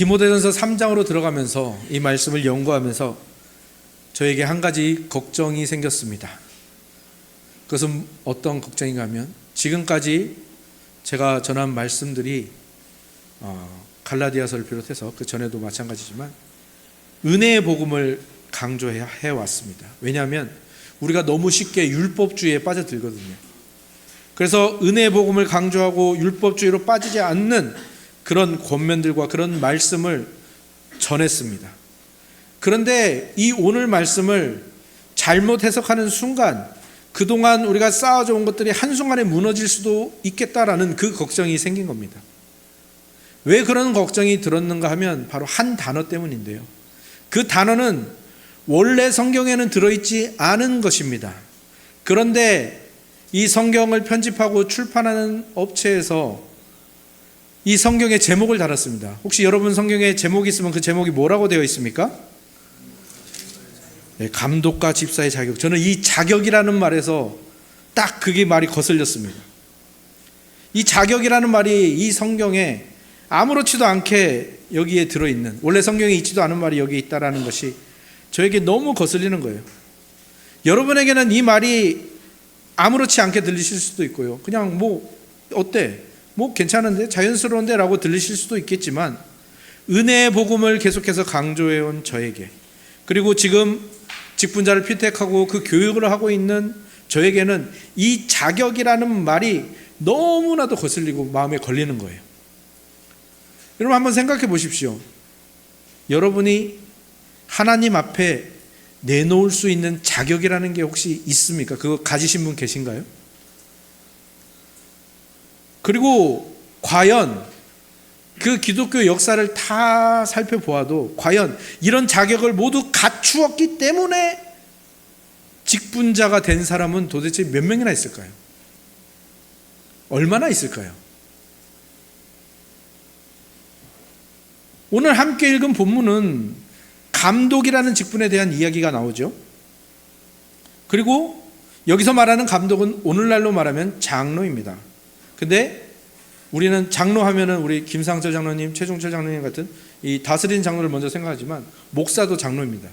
디모데전서 3장으로 들어가면서 이 말씀을 연구하면서 저에게 한 가지 걱정이 생겼습니다. 그것은 어떤 걱정인가 하면 지금까지 제가 전한 말씀들이 갈라디아서를 비롯해서 그 전에도 마찬가지지만 은혜의 복음을 강조해 왔습니다. 왜냐하면 우리가 너무 쉽게 율법주의에 빠져들거든요. 그래서 은혜의 복음을 강조하고 율법주의로 빠지지 않는 그런 권면들과 그런 말씀을 전했습니다. 그런데 이 오늘 말씀을 잘못 해석하는 순간 그동안 우리가 쌓아져온 것들이 한순간에 무너질 수도 있겠다라는 그 걱정이 생긴 겁니다. 왜 그런 걱정이 들었는가 하면 바로 한 단어 때문인데요. 그 단어는 원래 성경에는 들어있지 않은 것입니다. 그런데 이 성경을 편집하고 출판하는 업체에서 이 성경의 제목을 달았습니다. 혹시 여러분 성경에 제목이 있으면 그 제목이 뭐라고 되어 있습니까? 네, 감독과 집사의 자격. 저는 이 자격이라는 말에서 딱 그게 말이 거슬렸습니다. 이 자격이라는 말이 이 성경에 아무렇지도 않게 여기에 들어있는, 원래 성경에 있지도 않은 말이 여기에 있다라는 것이 저에게 너무 거슬리는 거예요. 여러분에게는 이 말이 아무렇지 않게 들리실 수도 있고요. 그냥 어때? 괜찮은데? 자연스러운데? 라고 들리실 수도 있겠지만 은혜의 복음을 계속해서 강조해온 저에게, 그리고 지금 직분자를 피택하고 그 교육을 하고 있는 저에게는 이 자격이라는 말이 너무나도 거슬리고 마음에 걸리는 거예요. 여러분 한번 생각해 보십시오. 여러분이 하나님 앞에 내놓을 수 있는 자격이라는 게 혹시 있습니까? 그거 가지신 분 계신가요? 그리고 과연 그 기독교 역사를 다 살펴보아도 과연 이런 자격을 모두 갖추었기 때문에 직분자가 된 사람은 도대체 몇 명이나 있을까요? 얼마나 있을까요? 오늘 함께 읽은 본문은 감독이라는 직분에 대한 이야기가 나오죠. 그리고 여기서 말하는 감독은 오늘날로 말하면 장로입니다. 근데 우리는 장로 하면은 우리 김상철 장로님, 최종철 장로님 같은 이 다스리는 장로를 먼저 생각하지만 목사도 장로입니다.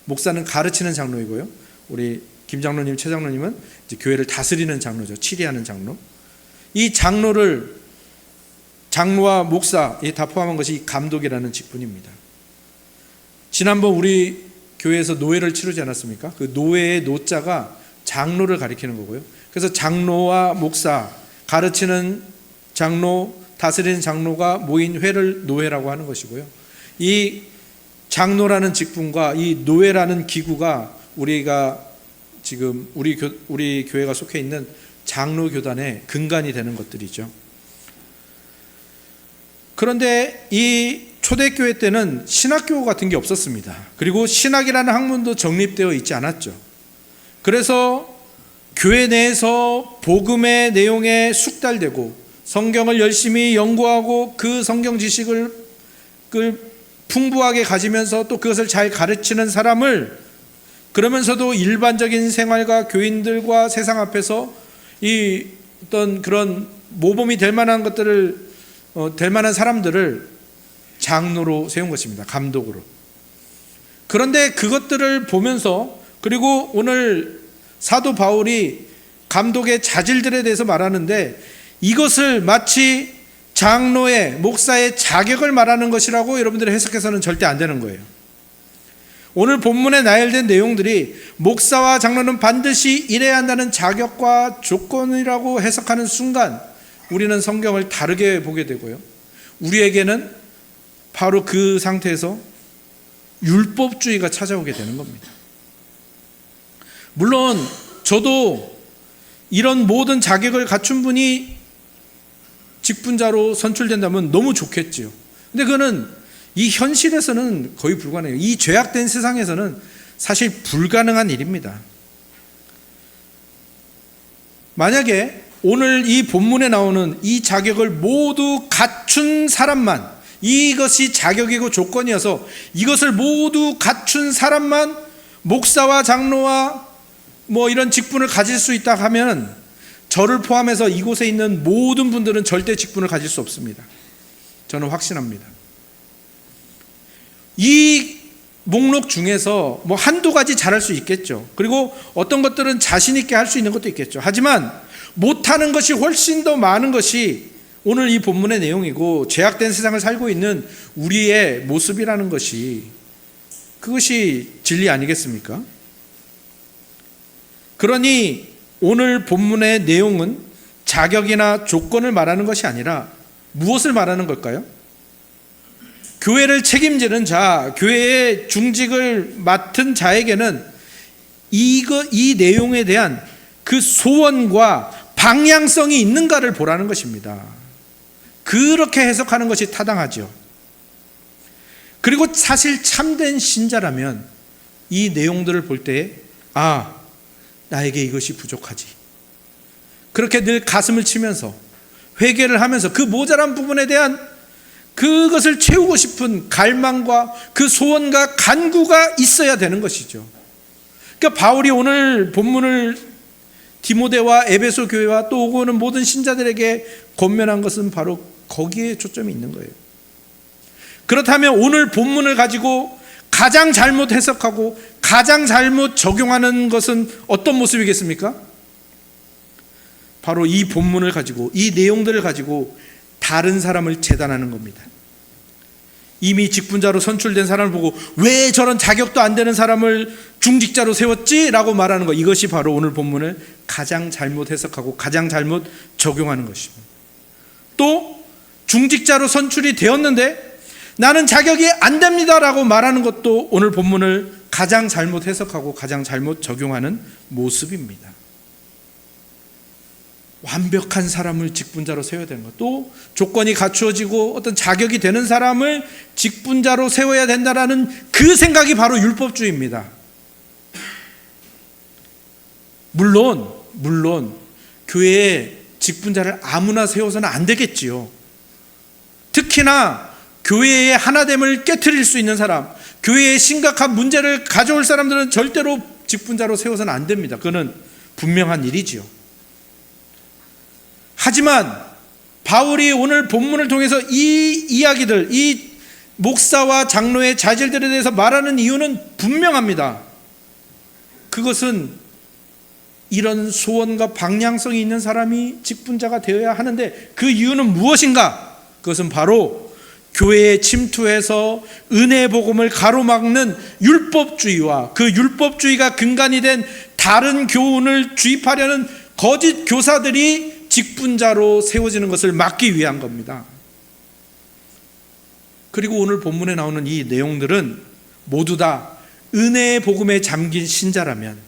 목사는 가르치는 장로이고요. 우리 김 장로님, 최 장로님은 이제 교회를 다스리는 장로죠. 치리하는 장로. 이 장로와 목사 다 포함한 것이 감독이라는 직분입니다. 지난번 우리 교회에서 노회를 치르지 않았습니까? 그 노회의 노자가 장로를 가리키는 거고요. 그래서 장로와 목사, 가르치는 장로, 다스리는 장로가 모인 회를 노회라고 하는 것이고요. 이 장로라는 직분과 이 노회라는 기구가 우리가 지금 우리 교회가 속해 있는 장로 교단의 근간이 되는 것들이죠. 그런데 이 초대교회 때는 신학교 같은 게 없었습니다. 그리고 신학이라는 학문도 정립되어 있지 않았죠. 그래서 교회 내에서 복음의 내용에 숙달되고 성경을 열심히 연구하고 그 성경 지식을 풍부하게 가지면서 또 그것을 잘 가르치는 사람을, 그러면서도 일반적인 생활과 교인들과 세상 앞에서 이 어떤 그런 모범이 될 만한 것들을 될 만한 사람들을 장로로 세운 것입니다. 감독으로. 그런데 그것들을 보면서, 그리고 오늘 사도 바울이 감독의 자질들에 대해서 말하는데 이것을 마치 장로의, 목사의 자격을 말하는 것이라고 여러분들이 해석해서는 절대 안 되는 거예요. 오늘 본문에 나열된 내용들이 목사와 장로는 반드시 이래야 한다는 자격과 조건이라고 해석하는 순간 우리는 성경을 다르게 보게 되고요. 우리에게는 바로 그 상태에서 율법주의가 찾아오게 되는 겁니다. 물론 저도 이런 모든 자격을 갖춘 분이 직분자로 선출된다면 너무 좋겠지요. 근데 그거는 이 현실에서는 거의 불가능해요. 이 죄악된 세상에서는 사실 불가능한 일입니다. 만약에 오늘 이 본문에 나오는 이 자격을 모두 갖춘 사람만, 이것이 자격이고 조건이어서 이것을 모두 갖춘 사람만 목사와 장로와 이런 직분을 가질 수 있다 하면 저를 포함해서 이곳에 있는 모든 분들은 절대 직분을 가질 수 없습니다. 저는 확신합니다. 이 목록 중에서 뭐 한두 가지 잘할 수 있겠죠. 그리고 어떤 것들은 자신 있게 할 수 있는 것도 있겠죠. 하지만 못하는 것이 훨씬 더 많은 것이 오늘 이 본문의 내용이고, 죄악된 세상을 살고 있는 우리의 모습이라는 것이, 그것이 진리 아니겠습니까? 그러니 오늘 본문의 내용은 자격이나 조건을 말하는 것이 아니라 무엇을 말하는 걸까요? 교회를 책임지는 자, 교회의 중직을 맡은 자에게는 이 내용에 대한 그 소원과 방향성이 있는가를 보라는 것입니다. 그렇게 해석하는 것이 타당하죠. 그리고 사실 참된 신자라면 이 내용들을 볼 때, 아, 나에게 이것이 부족하지. 그렇게 늘 가슴을 치면서 회개를 하면서 그 모자란 부분에 대한 그것을 채우고 싶은 갈망과 그 소원과 간구가 있어야 되는 것이죠. 그러니까 바울이 오늘 본문을 디모데와 에베소 교회와 또 오고 오는 모든 신자들에게 권면한 것은 바로 거기에 초점이 있는 거예요. 그렇다면 오늘 본문을 가지고 가장 잘못 해석하고 가장 잘못 적용하는 것은 어떤 모습이겠습니까? 바로 이 본문을 가지고, 이 내용들을 가지고 다른 사람을 재단하는 겁니다. 이미 직분자로 선출된 사람을 보고 왜 저런 자격도 안 되는 사람을 중직자로 세웠지? 라고 말하는 것, 이것이 바로 오늘 본문을 가장 잘못 해석하고 가장 잘못 적용하는 것입니다. 또 중직자로 선출이 되었는데 나는 자격이 안 됩니다 라고 말하는 것도 오늘 본문을 가장 잘못 해석하고 가장 잘못 적용하는 모습입니다. 완벽한 사람을 직분자로 세워야 되는 것, 또 조건이 갖추어지고 어떤 자격이 되는 사람을 직분자로 세워야 된다라는 그 생각이 바로 율법주의입니다. 물론 교회에 직분자를 아무나 세워서는 안 되겠지요. 특히나 교회의 하나됨을 깨트릴 수 있는 사람, 교회에 심각한 문제를 가져올 사람들은 절대로 직분자로 세워서는 안 됩니다. 그거는 분명한 일이지요. 하지만 바울이 오늘 본문을 통해서 이 이야기들, 이 목사와 장로의 자질들에 대해서 말하는 이유는 분명합니다. 그것은 이런 소원과 방향성이 있는 사람이 직분자가 되어야 하는데, 그 이유는 무엇인가? 그것은 바로 교회에 침투해서 은혜의 복음을 가로막는 율법주의와 그 율법주의가 근간이 된 다른 교훈을 주입하려는 거짓 교사들이 직분자로 세워지는 것을 막기 위한 겁니다. 그리고 오늘 본문에 나오는 이 내용들은 모두 다 은혜의 복음에 잠긴 신자라면,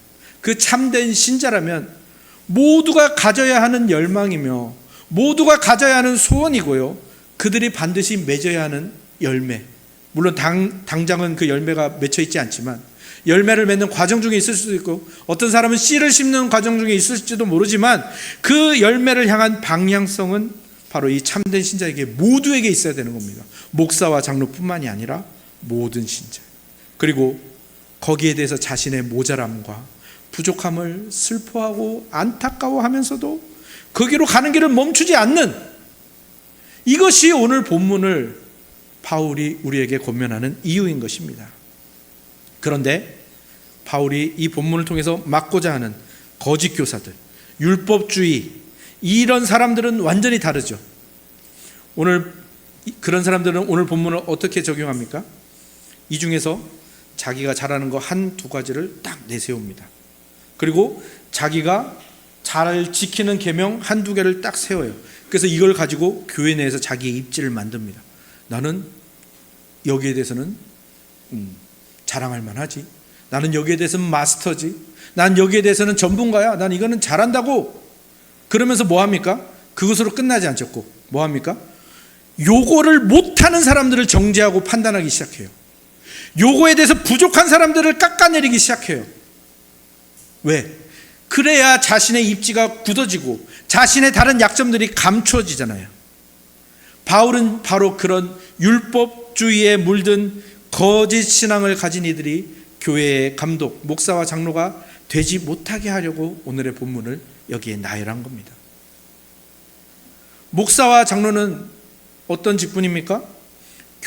그 참된 신자라면 모두가 가져야 하는 열망이며 모두가 가져야 하는 소원이고요, 그들이 반드시 맺어야 하는 열매, 물론 당장은 그 열매가 맺혀 있지 않지만 열매를 맺는 과정 중에 있을 수도 있고, 어떤 사람은 씨를 심는 과정 중에 있을지도 모르지만 그 열매를 향한 방향성은 바로 이 참된 신자에게 모두에게 있어야 되는 겁니다. 목사와 장로뿐만이 아니라 모든 신자. 그리고 거기에 대해서 자신의 모자람과 부족함을 슬퍼하고 안타까워하면서도 거기로 가는 길을 멈추지 않는, 이것이 오늘 본문을 바울이 우리에게 권면하는 이유인 것입니다. 그런데 바울이 이 본문을 통해서 막고자 하는 거짓 교사들, 율법주의, 이런 사람들은 완전히 다르죠. 오늘 그런 사람들은 오늘 본문을 어떻게 적용합니까? 이 중에서 자기가 잘하는 거 한두 가지를 딱 내세웁니다. 그리고 자기가 잘 지키는 계명 한두 개를 딱 세워요. 그래서 이걸 가지고 교회 내에서 자기의 입지를 만듭니다. 나는 여기에 대해서는 자랑할 만하지. 나는 여기에 대해서는 마스터지. 난 여기에 대해서는 전문가야. 난 이거는 잘한다고. 그러면서 뭐합니까? 그것으로 끝나지 않죠. 뭐합니까? 요거를 못하는 사람들을 정죄하고 판단하기 시작해요. 요거에 대해서 부족한 사람들을 깎아내리기 시작해요. 왜? 그래야 자신의 입지가 굳어지고 자신의 다른 약점들이 감추어지잖아요. 바울은 바로 그런 율법주의에 물든 거짓 신앙을 가진 이들이 교회의 감독, 목사와 장로가 되지 못하게 하려고 오늘의 본문을 여기에 나열한 겁니다. 목사와 장로는 어떤 직분입니까?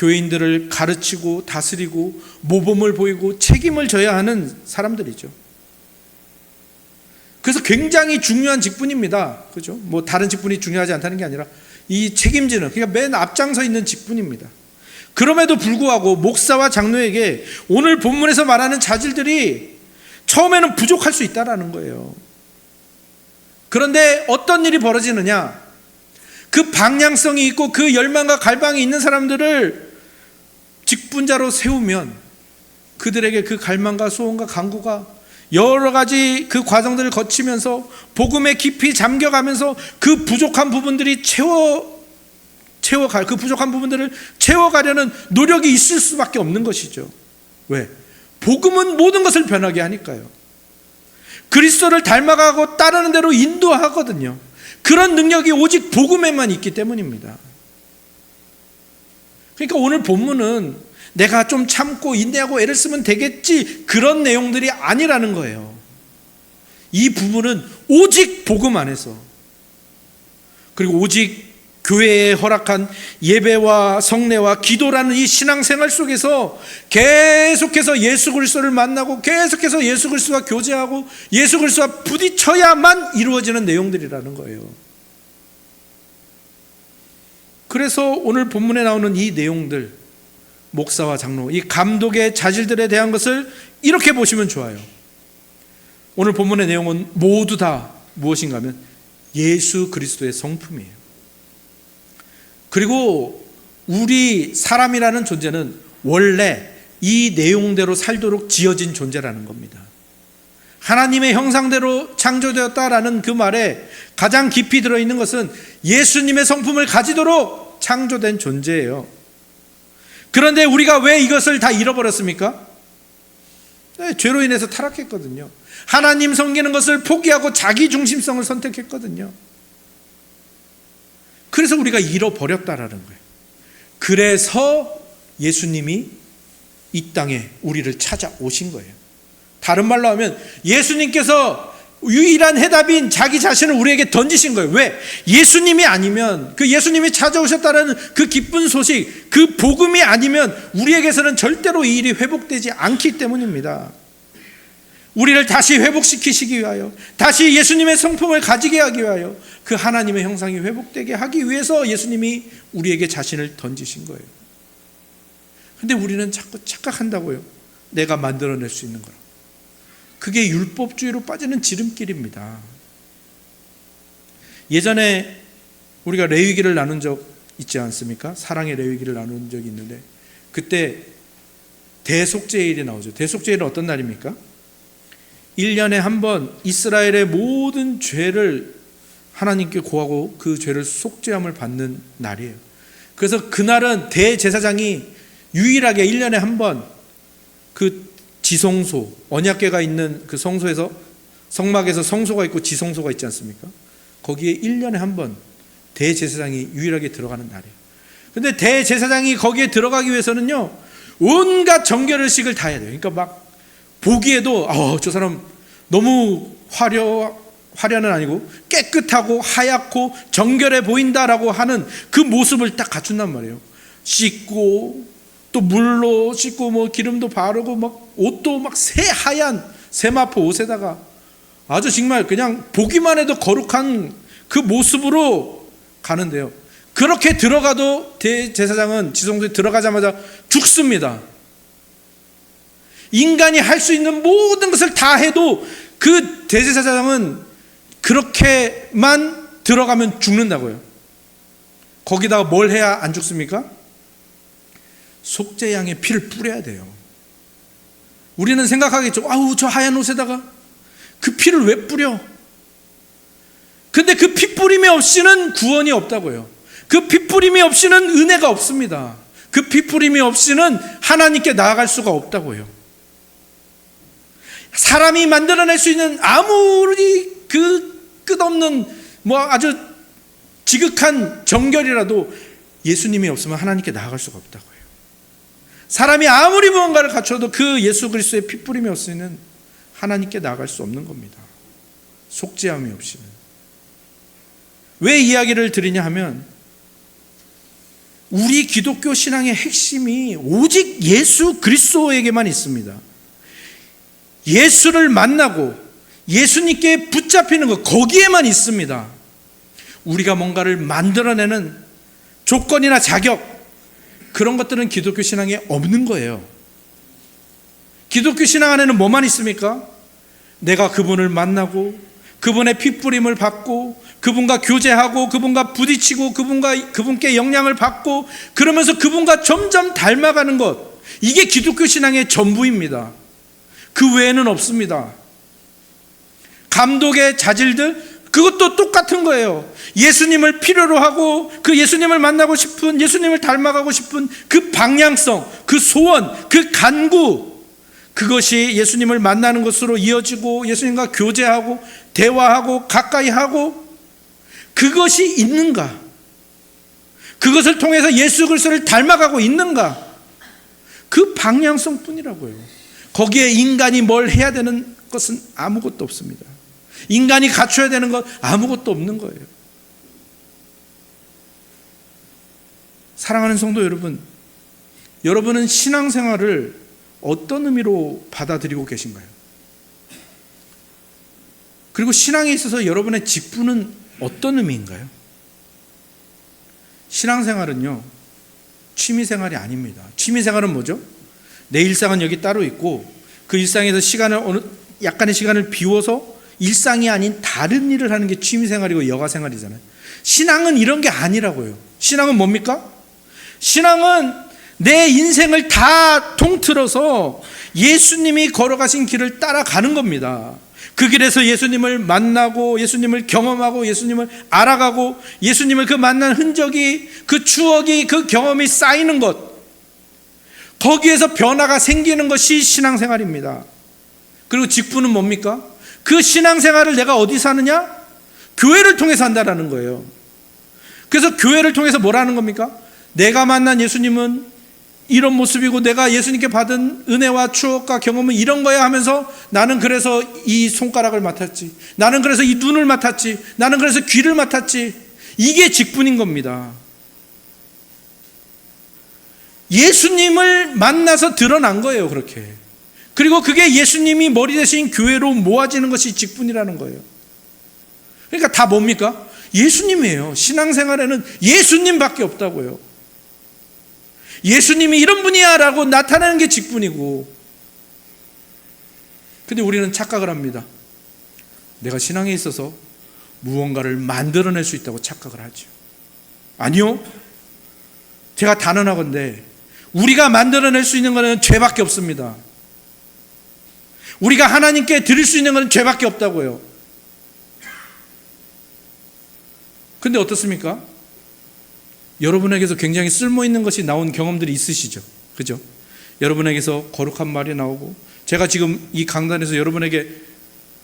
교인들을 가르치고 다스리고 모범을 보이고 책임을 져야 하는 사람들이죠. 그래서 굉장히 중요한 직분입니다. 그죠? 뭐 다른 직분이 중요하지 않다는 게 아니라 이 책임지는, 그러니까 맨 앞장서 있는 직분입니다. 그럼에도 불구하고 목사와 장로에게 오늘 본문에서 말하는 자질들이 처음에는 부족할 수 있다라는 거예요. 그런데 어떤 일이 벌어지느냐? 그 방향성이 있고 그 열망과 갈망이 있는 사람들을 직분자로 세우면 그들에게 그 갈망과 소원과 간구가 여러 가지 그 과정들을 거치면서 복음에 깊이 잠겨가면서 그 부족한 부분들이 그 부족한 부분들을 채워가려는 노력이 있을 수밖에 없는 것이죠. 왜? 복음은 모든 것을 변하게 하니까요. 그리스도를 닮아가고 따르는 대로 인도하거든요. 그런 능력이 오직 복음에만 있기 때문입니다. 그러니까 오늘 본문은 내가 좀 참고 인내하고 애를 쓰면 되겠지, 그런 내용들이 아니라는 거예요. 이 부분은 오직 복음 안에서, 그리고 오직 교회에 허락한 예배와 성례와 기도라는 이 신앙생활 속에서 계속해서 예수 그리스도를 만나고 계속해서 예수 그리스도와 교제하고 예수 그리스도와 부딪혀야만 이루어지는 내용들이라는 거예요. 그래서 오늘 본문에 나오는 이 내용들, 목사와 장로, 이 감독의 자질들에 대한 것을 이렇게 보시면 좋아요. 오늘 본문의 내용은 모두 다 무엇인가 하면 예수 그리스도의 성품이에요. 그리고 우리 사람이라는 존재는 원래 이 내용대로 살도록 지어진 존재라는 겁니다. 하나님의 형상대로 창조되었다라는 그 말에 가장 깊이 들어있는 것은 예수님의 성품을 가지도록 창조된 존재예요. 그런데 우리가 왜 이것을 다 잃어버렸습니까? 죄로 인해서 타락했거든요. 하나님 섬기는 것을 포기하고 자기 중심성을 선택했거든요. 그래서 우리가 잃어버렸다라는 거예요. 그래서 예수님이 이 땅에 우리를 찾아오신 거예요. 다른 말로 하면 예수님께서 유일한 해답인 자기 자신을 우리에게 던지신 거예요. 왜? 예수님이 아니면, 그 예수님이 찾아오셨다는 그 기쁜 소식, 그 복음이 아니면 우리에게서는 절대로 이 일이 회복되지 않기 때문입니다. 우리를 다시 회복시키시기 위하여, 다시 예수님의 성품을 가지게 하기 위하여, 그 하나님의 형상이 회복되게 하기 위해서 예수님이 우리에게 자신을 던지신 거예요. 근데 우리는 자꾸 착각한다고요. 내가 만들어낼 수 있는 거라. 그게 율법주의로 빠지는 지름길입니다. 예전에 우리가 레위기를 나눈 적 있지 않습니까? 사랑의 레위기를 나눈 적이 있는데, 그때 대속죄일이 나오죠. 대속죄일은 어떤 날입니까? 1년에 한 번 이스라엘의 모든 죄를 하나님께 고하고 그 죄를 속죄함을 받는 날이에요. 그래서 그날은 대제사장이 유일하게 1년에 한 번 그 지성소, 언약궤가 있는 그 성소에서, 성막에서 성소가 있고 지성소가 있지 않습니까? 거기에 1년에 한 번 대제사장이 유일하게 들어가는 날이에요. 근데 대제사장이 거기에 들어가기 위해서는요, 온갖 정결의식을 다 해야 돼요. 그러니까 막 보기에도 저 사람 너무 화려는 아니고 깨끗하고 하얗고 정결해 보인다라고 하는 그 모습을 딱 갖춘단 말이에요. 씻고 또 물로 씻고 뭐 기름도 바르고 막 옷도 막 새하얀 세마포 옷에다가 아주 정말 그냥 보기만 해도 거룩한 그 모습으로 가는데요. 그렇게 들어가도 대제사장은 지성소에 들어가자마자 죽습니다. 인간이 할 수 있는 모든 것을 다 해도 그 대제사장은 그렇게만 들어가면 죽는다고요. 거기다가 뭘 해야 안 죽습니까? 속죄양의 피를 뿌려야 돼요. 우리는 생각하겠죠. 저 하얀 옷에다가 그 피를 왜 뿌려? 근데 그 피 뿌림이 없이는 구원이 없다고요. 그 피 뿌림이 없이는 은혜가 없습니다. 그 피 뿌림이 없이는 하나님께 나아갈 수가 없다고요. 사람이 만들어낼 수 있는 아무리 그 끝없는 아주 지극한 정결이라도 예수님이 없으면 하나님께 나아갈 수가 없다고요. 사람이 아무리 무언가를 갖춰도 그 예수 그리스도의 피 뿌림이 없이는 하나님께 나아갈 수 없는 겁니다. 속죄함이 없이는. 왜 이야기를 드리냐 하면, 우리 기독교 신앙의 핵심이 오직 예수 그리스도에게만 있습니다. 예수를 만나고 예수님께 붙잡히는 것, 거기에만 있습니다. 우리가 뭔가를 만들어내는 조건이나 자격, 그런 것들은 기독교 신앙에 없는 거예요. 기독교 신앙 안에는 뭐만 있습니까? 내가 그분을 만나고 그분의 핏부림을 받고 그분과 교제하고 그분과 부딪히고 그분께 영향을 받고 그러면서 그분과 점점 닮아가는 것, 이게 기독교 신앙의 전부입니다. 그 외에는 없습니다. 감독의 자질들, 그것도 똑같은 거예요. 예수님을 필요로 하고 그 예수님을 만나고 싶은, 예수님을 닮아가고 싶은 그 방향성, 그 소원, 그 간구, 그것이 예수님을 만나는 것으로 이어지고 예수님과 교제하고 대화하고 가까이 하고, 그것이 있는가? 그것을 통해서 예수 그리스도를 닮아가고 있는가? 그 방향성 뿐이라고요. 거기에 인간이 뭘 해야 되는 것은 아무것도 없습니다. 인간이 갖춰야 되는 것 아무것도 없는 거예요. 사랑하는 성도 여러분, 여러분은 신앙생활을 어떤 의미로 받아들이고 계신가요? 그리고 신앙에 있어서 여러분의 직분은 어떤 의미인가요? 신앙생활은요, 취미생활이 아닙니다. 취미생활은 뭐죠? 내 일상은 여기 따로 있고 그 일상에서 약간의 시간을 비워서 일상이 아닌 다른 일을 하는 게 취미생활이고 여가생활이잖아요. 신앙은 이런 게 아니라고요. 신앙은 뭡니까? 신앙은 내 인생을 다 통틀어서 예수님이 걸어가신 길을 따라가는 겁니다. 그 길에서 예수님을 만나고 예수님을 경험하고 예수님을 알아가고 예수님을 그 만난 흔적이, 그 추억이, 그 경험이 쌓이는 것, 거기에서 변화가 생기는 것이 신앙생활입니다. 그리고 직분은 뭡니까? 그 신앙생활을 내가 어디서 하느냐? 교회를 통해서 한다라는 거예요. 그래서 교회를 통해서 뭐라는 겁니까? 내가 만난 예수님은 이런 모습이고 내가 예수님께 받은 은혜와 추억과 경험은 이런 거야 하면서, 나는 그래서 이 손가락을 맡았지, 나는 그래서 이 눈을 맡았지, 나는 그래서 귀를 맡았지, 이게 직분인 겁니다. 예수님을 만나서 드러난 거예요, 그렇게. 그리고 그게 예수님이 머리 대신 교회로 모아지는 것이 직분이라는 거예요. 그러니까 다 뭡니까? 예수님이에요. 신앙생활에는 예수님밖에 없다고요. 예수님이 이런 분이야 라고 나타나는 게 직분이고. 근데 우리는 착각을 합니다. 내가 신앙에 있어서 무언가를 만들어낼 수 있다고 착각을 하죠. 아니요, 제가 단언하건대 우리가 만들어낼 수 있는 것은 죄밖에 없습니다. 우리가 하나님께 드릴 수 있는 것은 죄밖에 없다고요. 근데 어떻습니까? 여러분에게서 굉장히 쓸모있는 것이 나온 경험들이 있으시죠? 그죠? 여러분에게서 거룩한 말이 나오고, 제가 지금 이 강단에서 여러분에게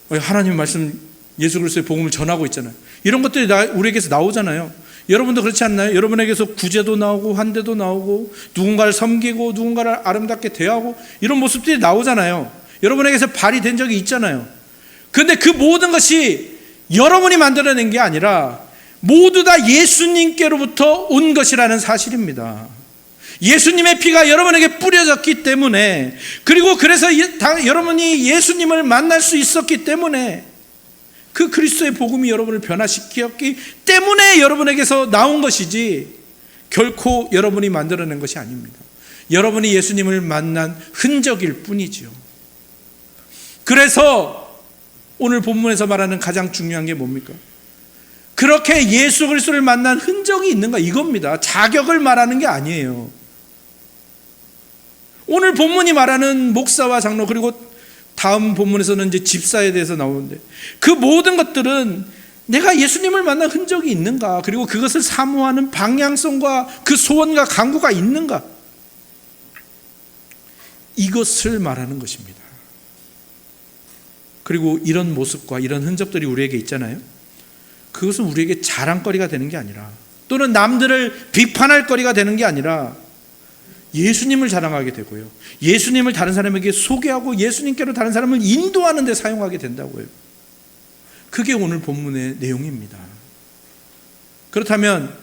하나님 말씀, 예수 그리스도의 복음을 전하고 있잖아요. 이런 것들이 우리에게서 나오잖아요. 여러분도 그렇지 않나요? 여러분에게서 구제도 나오고 환대도 나오고 누군가를 섬기고 누군가를 아름답게 대하고 이런 모습들이 나오잖아요. 여러분에게서 발휘된 적이 있잖아요. 그런데 그 모든 것이 여러분이 만들어낸 게 아니라 모두 다 예수님께로부터 온 것이라는 사실입니다. 예수님의 피가 여러분에게 뿌려졌기 때문에, 그리고 그래서 여러분이 예수님을 만날 수 있었기 때문에, 그 그리스도의 복음이 여러분을 변화시켰기 때문에 여러분에게서 나온 것이지, 결코 여러분이 만들어낸 것이 아닙니다. 여러분이 예수님을 만난 흔적일 뿐이죠. 그래서 오늘 본문에서 말하는 가장 중요한 게 뭡니까? 그렇게 예수 그리스도를 만난 흔적이 있는가, 이겁니다. 자격을 말하는 게 아니에요. 오늘 본문이 말하는 목사와 장로, 그리고 다음 본문에서는 이제 집사에 대해서 나오는데, 그 모든 것들은 내가 예수님을 만난 흔적이 있는가, 그리고 그것을 사모하는 방향성과 그 소원과 간구가 있는가, 이것을 말하는 것입니다. 그리고 이런 모습과 이런 흔적들이 우리에게 있잖아요. 그것은 우리에게 자랑거리가 되는 게 아니라, 또는 남들을 비판할 거리가 되는 게 아니라 예수님을 자랑하게 되고요, 예수님을 다른 사람에게 소개하고 예수님께로 다른 사람을 인도하는 데 사용하게 된다고요. 그게 오늘 본문의 내용입니다. 그렇다면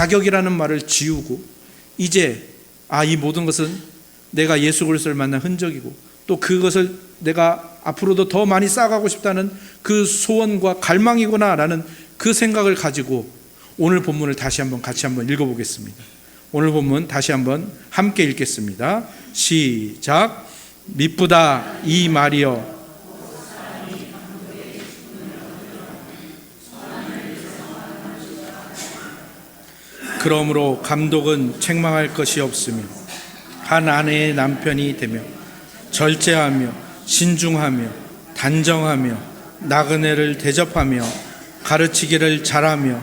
자격이라는 말을 지우고 이제 이 모든 것은 내가 예수 그리스도를 만난 흔적이고 또 그것을 내가 앞으로도 더 많이 쌓아가고 싶다는 그 소원과 갈망이구나라는 그 생각을 가지고 오늘 본문을 다시 한번 같이 한번 읽어보겠습니다. 오늘 본문 다시 한번 함께 읽겠습니다. 시작. 미쁘다 이 말이여 그러므로 감독은 책망할 것이 없으며 한 아내의 남편이 되며 절제하며 신중하며 단정하며 나그네를 대접하며 가르치기를 잘하며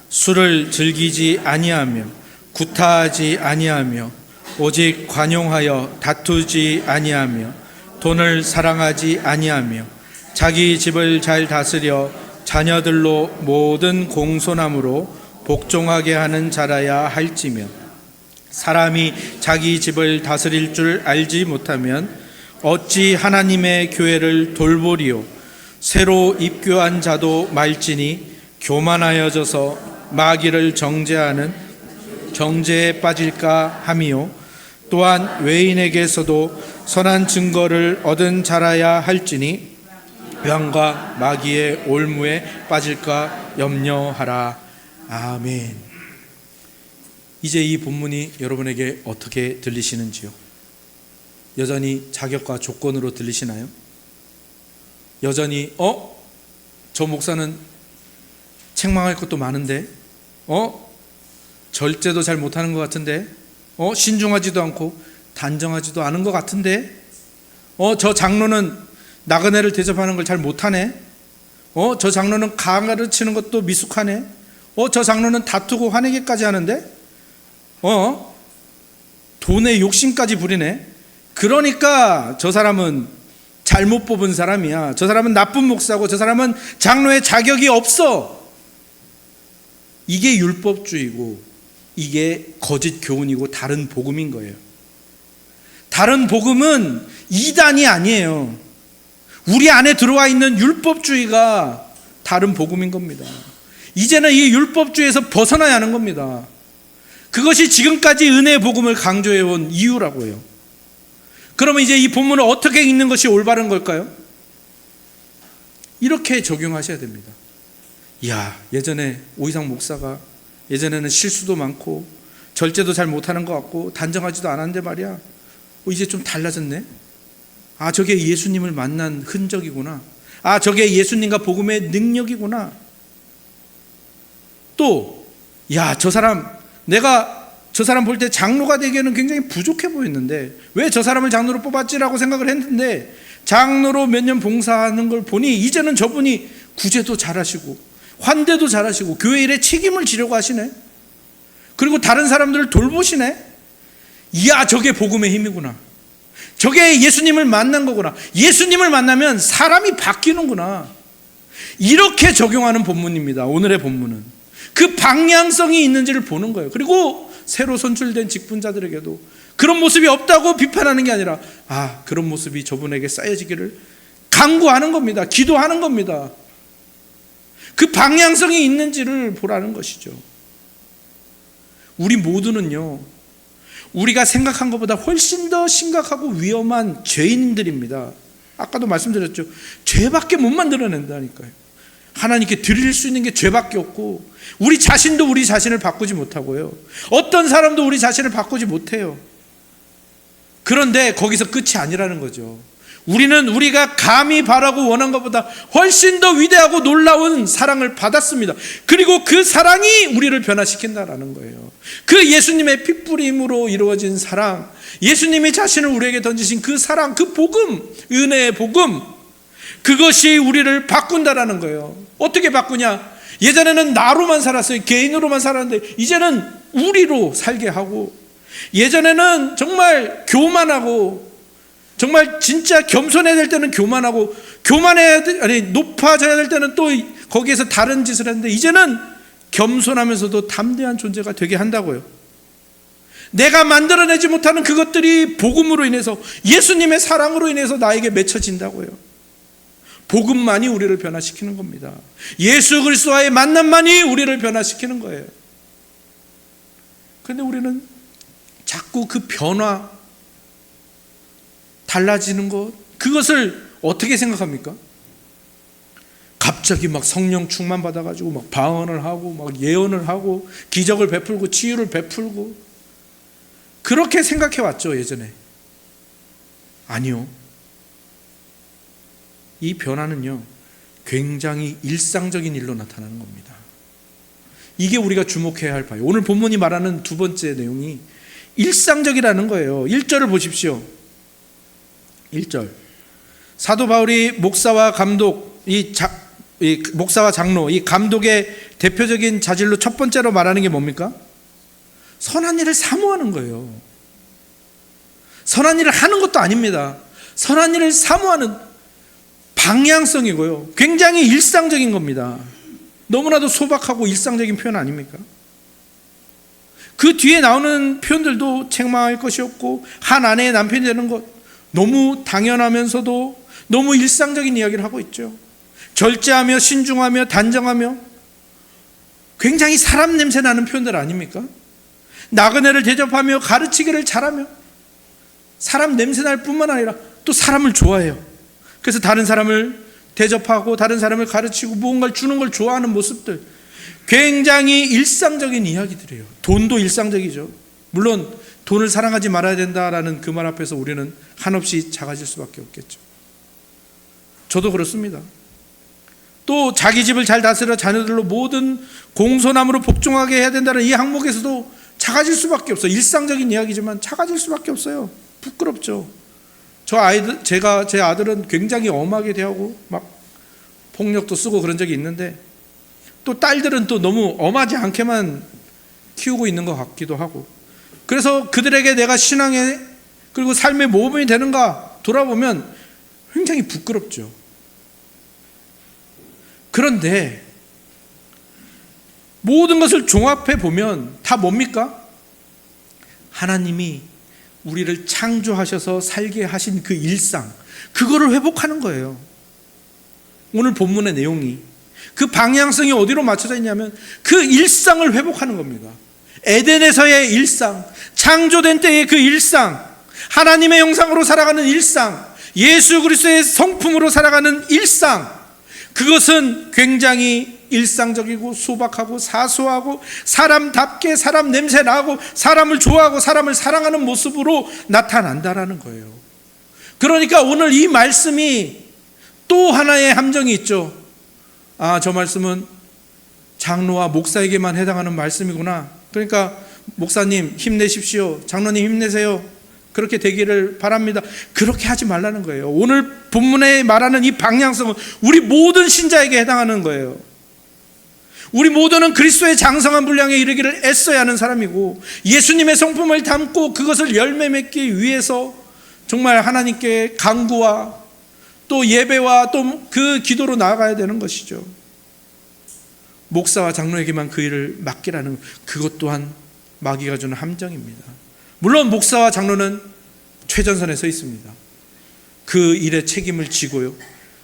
술을 즐기지 아니하며 구타하지 아니하며 오직 관용하여 다투지 아니하며 돈을 사랑하지 아니하며 자기 집을 잘 다스려 자녀들로 모든 공손함으로 복종하게 하는 자라야 할지며 사람이 자기 집을 다스릴 줄 알지 못하면 어찌 하나님의 교회를 돌보리요. 새로 입교한 자도 말지니 교만하여져서 마귀를 정죄하는 정죄에 빠질까 함이요. 또한 외인에게서도 선한 증거를 얻은 자라야 할지니 병과 마귀의 올무에 빠질까 염려하라. 아멘. 이제 이 본문이 여러분에게 어떻게 들리시는지요? 여전히 자격과 조건으로 들리시나요? 여전히 저 목사는 책망할 것도 많은데 절제도 잘 못하는 것 같은데 신중하지도 않고 단정하지도 않은 것 같은데 저 장로는 나그네를 대접하는 걸 잘 못하네. 저 장로는 가르치는 것도 미숙하네. 저 장로는 다투고 화내기까지 하는데 돈에 욕심까지 부리네. 그러니까 저 사람은 잘못 뽑은 사람이야. 저 사람은 나쁜 목사고 저 사람은 장로의 자격이 없어. 이게 율법주의고 이게 거짓 교훈이고 다른 복음인 거예요. 다른 복음은 이단이 아니에요. 우리 안에 들어와 있는 율법주의가 다른 복음인 겁니다. 이제는 이 율법주의에서 벗어나야 하는 겁니다. 그것이 지금까지 은혜의 복음을 강조해온 이유라고요. 그러면 이제 이 본문을 어떻게 읽는 것이 올바른 걸까요? 이렇게 적용하셔야 됩니다. 예전에 오이상 목사가 예전에는 실수도 많고 절제도 잘 못하는 것 같고 단정하지도 않았는데 말이야 이제 좀 달라졌네. 저게 예수님을 만난 흔적이구나. 저게 예수님과 복음의 능력이구나. 또 저 사람 내가 저 사람 볼 때 장로가 되기에는 굉장히 부족해 보였는데 왜 저 사람을 장로로 뽑았지라고 생각을 했는데 장로로 몇 년 봉사하는 걸 보니 이제는 저분이 구제도 잘하시고 환대도 잘하시고 교회 일에 책임을 지려고 하시네. 그리고 다른 사람들을 돌보시네. 저게 복음의 힘이구나. 저게 예수님을 만난 거구나. 예수님을 만나면 사람이 바뀌는구나. 이렇게 적용하는 본문입니다. 오늘의 본문은 그 방향성이 있는지를 보는 거예요. 그리고 새로 선출된 직분자들에게도 그런 모습이 없다고 비판하는 게 아니라 그런 모습이 저분에게 쌓여지기를 간구하는 겁니다. 기도하는 겁니다. 그 방향성이 있는지를 보라는 것이죠. 우리 모두는요, 우리가 생각한 것보다 훨씬 더 심각하고 위험한 죄인들입니다. 아까도 말씀드렸죠. 죄밖에 못 만들어낸다니까요. 하나님께 드릴 수 있는 게 죄밖에 없고 우리 자신도 우리 자신을 바꾸지 못하고요. 어떤 사람도 우리 자신을 바꾸지 못해요. 그런데 거기서 끝이 아니라는 거죠. 우리는 우리가 감히 바라고 원한 것보다 훨씬 더 위대하고 놀라운 사랑을 받았습니다. 그리고 그 사랑이 우리를 변화시킨다라는 거예요. 그 예수님의 핏부림으로 이루어진 사랑, 예수님이 자신을 우리에게 던지신 그 사랑, 그 복음, 은혜의 복음, 그것이 우리를 바꾼다라는 거예요. 어떻게 바꾸냐? 예전에는 나로만 살았어요. 개인으로만 살았는데 이제는 우리로 살게 하고, 예전에는 정말 교만하고 정말 진짜 겸손해야 될 때는 교만하고 높아져야 될 때는 또 거기에서 다른 짓을 했는데 이제는 겸손하면서도 담대한 존재가 되게 한다고요. 내가 만들어내지 못하는 그것들이 복음으로 인해서, 예수님의 사랑으로 인해서 나에게 맺혀진다고요. 복음만이 우리를 변화시키는 겁니다. 예수 그리스도와의 만남만이 우리를 변화시키는 거예요. 그런데 우리는 자꾸 그 변화, 달라지는 것, 그것을 어떻게 생각합니까? 갑자기 막 성령 충만 받아가지고 막 방언을 하고 막 예언을 하고 기적을 베풀고 치유를 베풀고 그렇게 생각해 왔죠, 예전에. 아니요. 이 변화는요, 굉장히 일상적인 일로 나타나는 겁니다. 이게 우리가 주목해야 할 바예요. 오늘 본문이 말하는 두 번째 내용이 일상적이라는 거예요. 1절을 보십시오. 1절. 사도 바울이 목사와 감독, 이 목사와 장로, 이 감독의 대표적인 자질로 첫 번째로 말하는 게 뭡니까? 선한 일을 사모하는 거예요. 선한 일을 하는 것도 아닙니다. 선한 일을 사모하는 방향성이고요. 굉장히 일상적인 겁니다. 너무나도 소박하고 일상적인 표현 아닙니까? 그 뒤에 나오는 표현들도 책망할 것이 없고 한 아내의 남편이 되는 것, 너무 당연하면서도 너무 일상적인 이야기를 하고 있죠. 절제하며 신중하며 단정하며 굉장히 사람 냄새 나는 표현들 아닙니까? 나그네를 대접하며 가르치기를 잘하며 사람 냄새 날 뿐만 아니라 또 사람을 좋아해요. 그래서 다른 사람을 대접하고 다른 사람을 가르치고 무언가를 주는 걸 좋아하는 모습들, 굉장히 일상적인 이야기들이에요. 돈도 일상적이죠. 물론 돈을 사랑하지 말아야 된다라는 그 말 앞에서 우리는 한없이 작아질 수밖에 없겠죠. 저도 그렇습니다. 또 자기 집을 잘 다스려 자녀들로 모든 공손함으로 복종하게 해야 된다는 이 항목에서도 작아질 수밖에 없어요. 일상적인 이야기지만 작아질 수밖에 없어요. 부끄럽죠. 제 아들은 굉장히 엄하게 대하고 막 폭력도 쓰고 그런 적이 있는데 또 딸들은 또 너무 엄하지 않게만 키우고 있는 것 같기도 하고, 그래서 그들에게 내가 신앙의 그리고 삶의 모범이 되는가 돌아보면 굉장히 부끄럽죠. 그런데 모든 것을 종합해 보면 다 뭡니까? 하나님이 우리를 창조하셔서 살게 하신 그 일상, 그거를 회복하는 거예요. 오늘 본문의 내용이 그 방향성이 어디로 맞춰져 있냐면 그 일상을 회복하는 겁니다. 에덴에서의 일상, 창조된 때의 그 일상, 하나님의 형상으로 살아가는 일상, 예수 그리스도의 성품으로 살아가는 일상, 그것은 굉장히 일상적이고 소박하고 사소하고 사람답게 사람 냄새 나고 사람을 좋아하고 사람을 사랑하는 모습으로 나타난다라는 거예요. 그러니까 오늘 이 말씀이 또 하나의 함정이 있죠. 아, 저 말씀은 장로와 목사에게만 해당하는 말씀이구나. 그러니까 목사님 힘내십시오, 장로님 힘내세요, 그렇게 되기를 바랍니다. 그렇게 하지 말라는 거예요. 오늘 본문에 말하는 이 방향성은 우리 모든 신자에게 해당하는 거예요. 우리 모두는 그리스도의 장성한 분량에 이르기를 애써야 하는 사람이고, 예수님의 성품을 담고 그것을 열매 맺기 위해서 정말 하나님께 간구와 또 예배와 또 그 기도로 나아가야 되는 것이죠. 목사와 장로에게만 그 일을 맡기라는, 그것 또한 마귀가 주는 함정입니다. 물론 목사와 장로는 최전선에 서 있습니다. 그 일의 책임을 지고요,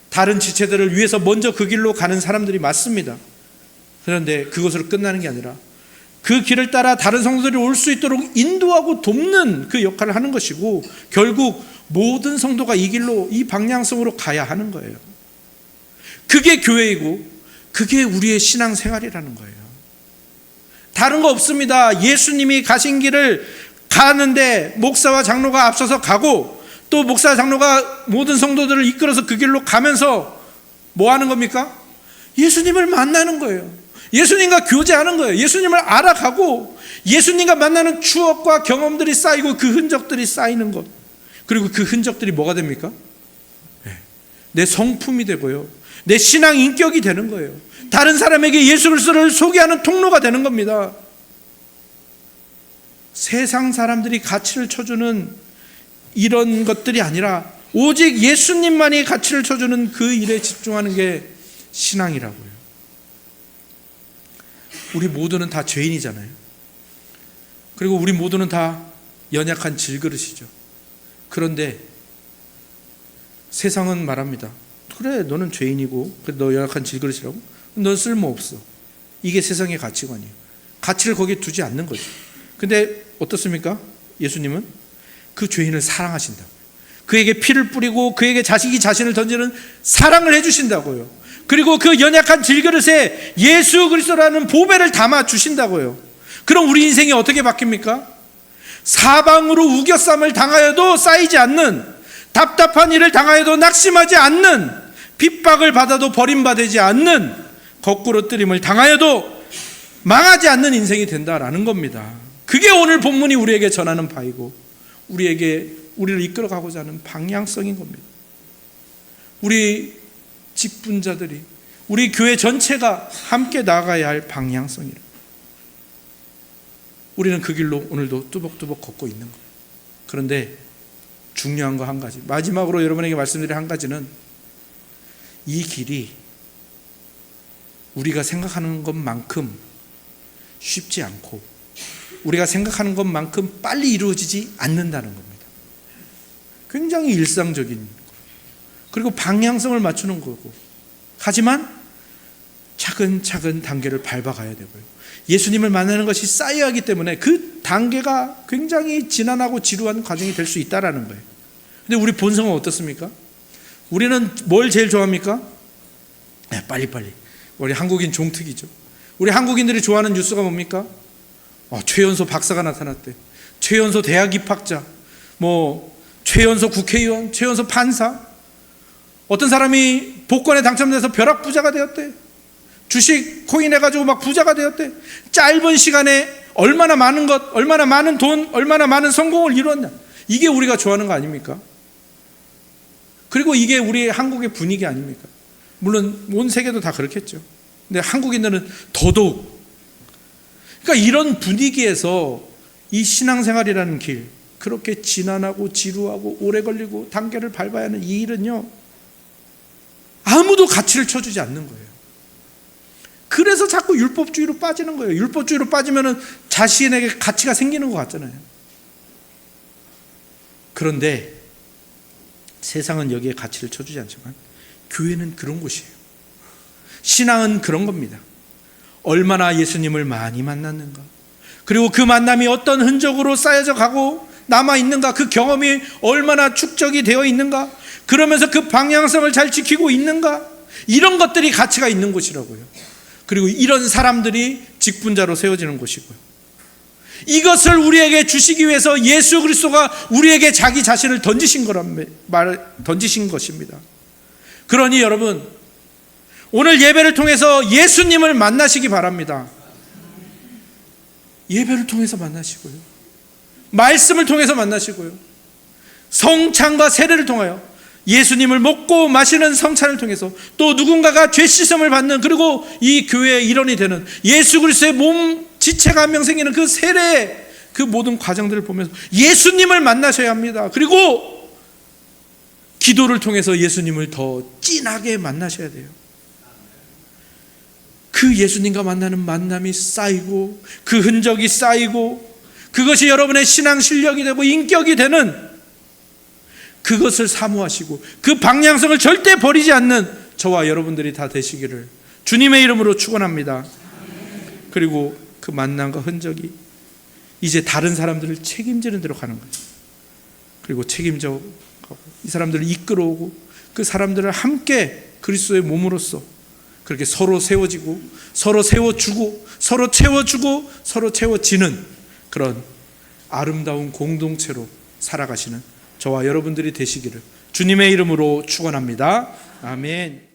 다른 지체들을 위해서 먼저 그 길로 가는 사람들이 맞습니다. 그런데 그것으로 끝나는 게 아니라 그 길을 따라 다른 성도들이 올 수 있도록 인도하고 돕는 그 역할을 하는 것이고, 결국 모든 성도가 이 길로, 이 방향성으로 가야 하는 거예요. 그게 교회이고 그게 우리의 신앙생활이라는 거예요. 다른 거 없습니다. 예수님이 가신 길을 가는데 목사와 장로가 앞서서 가고, 또 목사와 장로가 모든 성도들을 이끌어서 그 길로 가면서 뭐 하는 겁니까? 예수님을 만나는 거예요. 예수님과 교제하는 거예요. 예수님을 알아가고 예수님과 만나는 추억과 경험들이 쌓이고 그 흔적들이 쌓이는 것, 그리고 그 흔적들이 뭐가 됩니까? 내 성품이 되고요, 내 신앙 인격이 되는 거예요. 다른 사람에게 예수 그리스도를 소개하는 통로가 되는 겁니다. 세상 사람들이 가치를 쳐주는 이런 것들이 아니라 오직 예수님만이 가치를 쳐주는 그 일에 집중하는 게 신앙이라고요. 우리 모두는 다 죄인이잖아요. 그리고 우리 모두는 다 연약한 질그릇이죠. 그런데 세상은 말합니다. 그래, 너는 죄인이고 그래, 너 연약한 질그릇이라고? 넌 쓸모없어. 이게 세상의 가치관이에요. 가치를 거기에 두지 않는 거죠. 근데 어떻습니까? 예수님은 그 죄인을 사랑하신다고요. 그에게 피를 뿌리고 그에게 자신을 던지는 사랑을 해주신다고요. 그리고 그 연약한 질그릇에 예수 그리스도라는 보배를 담아 주신다고요. 그럼 우리 인생이 어떻게 바뀝니까? 사방으로 우겨쌈을 당하여도 쌓이지 않는, 답답한 일을 당하여도 낙심하지 않는, 핍박을 받아도 버림받지 않는, 거꾸로 뜨림을 당하여도 망하지 않는 인생이 된다라는 겁니다. 그게 오늘 본문이 우리에게 전하는 바이고 우리를 이끌어가고자 하는 방향성인 겁니다. 우리 직분자들이, 우리 교회 전체가 함께 나아가야 할 방향성이라. 우리는 그 길로 오늘도 뚜벅뚜벅 걷고 있는 거예요. 그런데 중요한 거 한 가지, 마지막으로 여러분에게 말씀드릴 한 가지는, 이 길이 우리가 생각하는 것만큼 쉽지 않고 우리가 생각하는 것만큼 빨리 이루어지지 않는다는 겁니다. 굉장히 일상적인, 그리고 방향성을 맞추는 거고, 하지만 차근차근 단계를 밟아가야 되고요. 예수님을 만나는 것이 쌓여야 하기 때문에 그 단계가 굉장히 지난하고 지루한 과정이 될 수 있다는 거예요. 근데 우리 본성은 어떻습니까? 우리는 뭘 제일 좋아합니까? 빨리빨리. 우리 한국인 종특이죠. 우리 한국인들이 좋아하는 뉴스가 뭡니까? 최연소 박사가 나타났대. 최연소 대학 입학자, 최연소 국회의원, 최연소 판사. 어떤 사람이 복권에 당첨돼서 벼락부자가 되었대. 주식 코인 해가지고 막 부자가 되었대. 짧은 시간에 얼마나 많은 것, 얼마나 많은 돈, 얼마나 많은 성공을 이루었냐. 이게 우리가 좋아하는 거 아닙니까? 그리고 이게 우리 한국의 분위기 아닙니까? 물론 온 세계도 다 그렇겠죠. 근데 한국인들은 더더욱. 그러니까 이런 분위기에서 이 신앙생활이라는 길, 그렇게 지난하고 지루하고 오래 걸리고 단계를 밟아야 하는 이 일은요, 아무도 가치를 쳐주지 않는 거예요. 그래서 자꾸 율법주의로 빠지는 거예요. 율법주의로 빠지면 자신에게 가치가 생기는 것 같잖아요. 그런데 세상은 여기에 가치를 쳐주지 않지만 교회는 그런 곳이에요. 신앙은 그런 겁니다. 얼마나 예수님을 많이 만났는가, 그리고 그 만남이 어떤 흔적으로 쌓여져 가고 남아있는가, 그 경험이 얼마나 축적이 되어 있는가, 그러면서 그 방향성을 잘 지키고 있는가, 이런 것들이 가치가 있는 곳이라고요. 그리고 이런 사람들이 직분자로 세워지는 곳이고요. 이것을 우리에게 주시기 위해서 예수 그리스도가 우리에게 자기 자신을 던지신 것입니다. 그러니 여러분, 오늘 예배를 통해서 예수님을 만나시기 바랍니다. 예배를 통해서 만나시고요, 말씀을 통해서 만나시고요, 성찬과 세례를 통하여 예수님을 먹고 마시는 성찬을 통해서, 또 누군가가 죄 씻음을 받는, 그리고 이 교회의 일원이 되는 예수 그리스도의 몸 지체가 한 명 생기는 그 세례의 그 모든 과정들을 보면서 예수님을 만나셔야 합니다. 그리고 기도를 통해서 예수님을 더 진하게 만나셔야 돼요. 그 예수님과 만나는 만남이 쌓이고 그 흔적이 쌓이고 그것이 여러분의 신앙 실력이 되고 인격이 되는, 그것을 사모하시고 그 방향성을 절대 버리지 않는 저와 여러분들이 다 되시기를 주님의 이름으로 축원합니다. 그리고 그 만남과 흔적이 이제 다른 사람들을 책임지는 대로 가는 거예요. 그리고 책임져 가고 이 사람들을 이끌어오고 그 사람들을 함께 그리스도의 몸으로서 그렇게 서로 세워지고 서로 세워주고 서로 채워주고 서로 채워지는 그런 아름다운 공동체로 살아가시는 저와 여러분들이 되시기를 주님의 이름으로 축원합니다. 아멘.